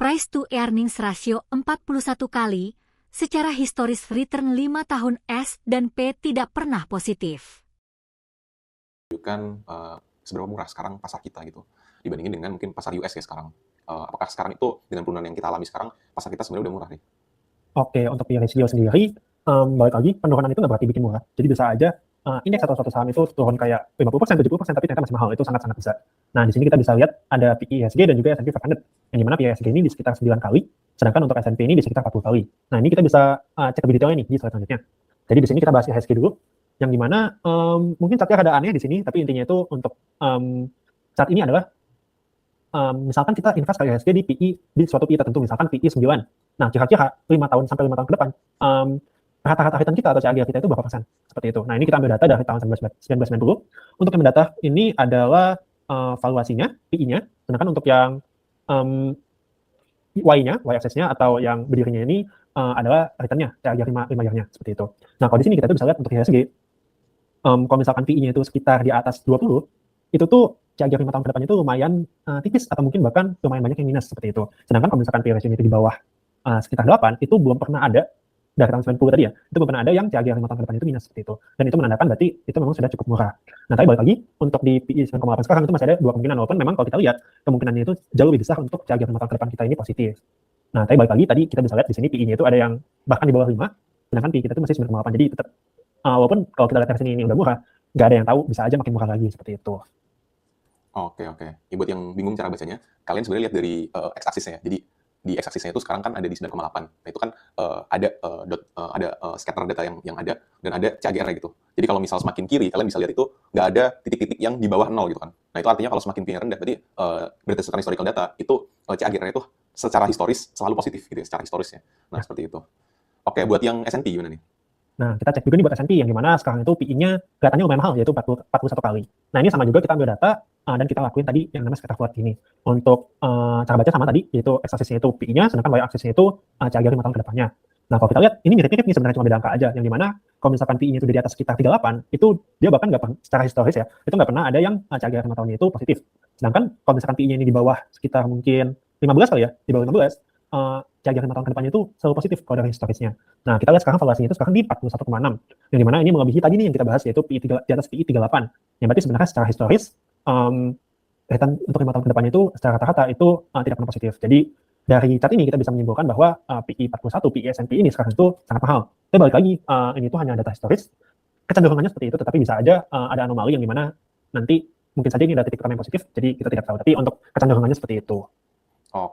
price to earnings ratio 41 kali, secara historis return 5 tahun S dan P tidak pernah positif. Menunjukkan seberapa murah sekarang pasar kita gitu, dibandingin dengan mungkin pasar US ya sekarang. Apakah sekarang itu dengan penurunan yang kita alami sekarang, pasar kita sebenarnya udah murah nih? Oke, untuk PE ratio sendiri, balik lagi, penurunan itu nggak berarti bikin murah. Jadi bisa aja indeks atau suatu saham itu turun kayak 50%, 70%, tapi ternyata masih mahal. Itu sangat-sangat bisa. Nah, di sini kita bisa lihat ada PE IHSG dan juga S&P 500, yang dimana PE IHSG ini di sekitar 9 kali, sedangkan untuk S&P ini di sekitar 40 kali. Nah, ini kita bisa cek lebih detailnya nih di slide selanjutnya. Jadi di sini kita bahas IHSG dulu, yang dimana mungkin catnya ada aneh di sini, tapi intinya itu untuk saat ini adalah misalkan kita invest ke IHSG di PE di suatu PE tertentu, misalkan PE 9. Nah, kira-kira 5 tahun sampai 5 tahun ke depan, rata-rata return kita atau CAGR kita itu berapa persen? Seperti itu. Nah, ini kita ambil data dari tahun 1990. Untuk yang mendata ini adalah valuasinya, PE-nya, sedangkan untuk yang Y-nya, Y-axis-nya atau yang berdirinya ini adalah return-nya, CAGR 5 year-nya, seperti itu. Nah, kalau di sini kita bisa lihat untuk IHSG, kalau misalkan PE-nya itu sekitar di atas 20, itu tuh CAGR 5 tahun ke depannya itu lumayan tipis atau mungkin bahkan lumayan banyak yang minus seperti itu. Sedangkan kalau misalkan PE ratio itu di bawah sekitar 8, itu belum pernah ada dari tahun 90 tadi ya, itu belum pernah ada yang CAGR 5 tahun ke depan itu minus seperti itu. Dan itu menandakan berarti itu memang sudah cukup murah. Nah, tapi balik lagi, untuk di PE 9,8 sekarang itu masih ada dua kemungkinan, walaupun memang kalau kita lihat, kemungkinannya itu jauh lebih besar untuk CAGR 5 tahun ke depan kita ini positif. Nah, tapi balik lagi, tadi kita bisa lihat di sini PE-nya itu ada yang bahkan di bawah 5, sedangkan PE kita itu masih 9,8. Jadi tetap, walaupun kalau kita lihat dari sini ini udah murah, nggak ada yang tahu, bisa aja makin murah lagi, seperti itu. Oke. Ya, buat yang bingung cara bacanya, kalian sebenarnya lihat dari x-axisnya ya. Jadi di x-axisnya itu sekarang kan ada di 9,8. Nah, itu kan ada scatter data yang ada dan ada CAGR gitu. Jadi kalau misal semakin kiri, kalian bisa lihat itu nggak ada titik-titik yang di bawah 0 gitu kan. Nah, itu artinya kalau semakin P-nya rendah, berarti berdasarkan historical data, itu CAGR-nya itu secara historis selalu positif gitu ya, secara historisnya. Nah, seperti itu. Oke, buat yang S&P gimana nih? Nah, kita cek juga nih buat S&P, yang dimana sekarang itu PE-nya kelihatannya lumayan mahal, yaitu 41 kali. Nah, ini sama juga kita ambil data, dan kita lakuin tadi yang namanya scatter plot ini. Untuk cara baca sama tadi, yaitu x-axisnya itu PE-nya, sedangkan y-axisnya itu CAGR 5 tahun ke depannya. Nah, kalau kita lihat, ini mirip-mirip nih sebenarnya, cuma beda angka aja, yang dimana kalau misalkan PE-nya itu di atas sekitar 38, itu dia bahkan nggak pernah, secara historis ya, itu nggak pernah ada yang CAGR 5 tahunnya itu positif. Sedangkan kalau misalkan PE-nya ini di bawah sekitar mungkin 15 kali ya, di bawah 15, CAGR 5 tahun ke depannya itu selalu positif kalau dari historisnya. Nah, kita lihat sekarang valuasinya itu sekarang di 41,6, yang dimana ini melebihi tadi nih yang kita bahas, yaitu PE di atas PE 38, yang berarti sebenarnya secara historis return untuk 5 tahun ke depannya itu secara rata-rata itu tidak pernah positif. Jadi dari chart ini kita bisa menyimpulkan bahwa PE 41, PE S&P ini sekarang itu sangat mahal. Tapi balik lagi, ini tuh hanya data historis, kecenderungannya seperti itu, tetapi bisa aja ada anomali yang dimana nanti mungkin saja ini ada titik pertama yang positif, jadi kita tidak tahu. Tapi untuk kecenderungannya seperti itu. Oh.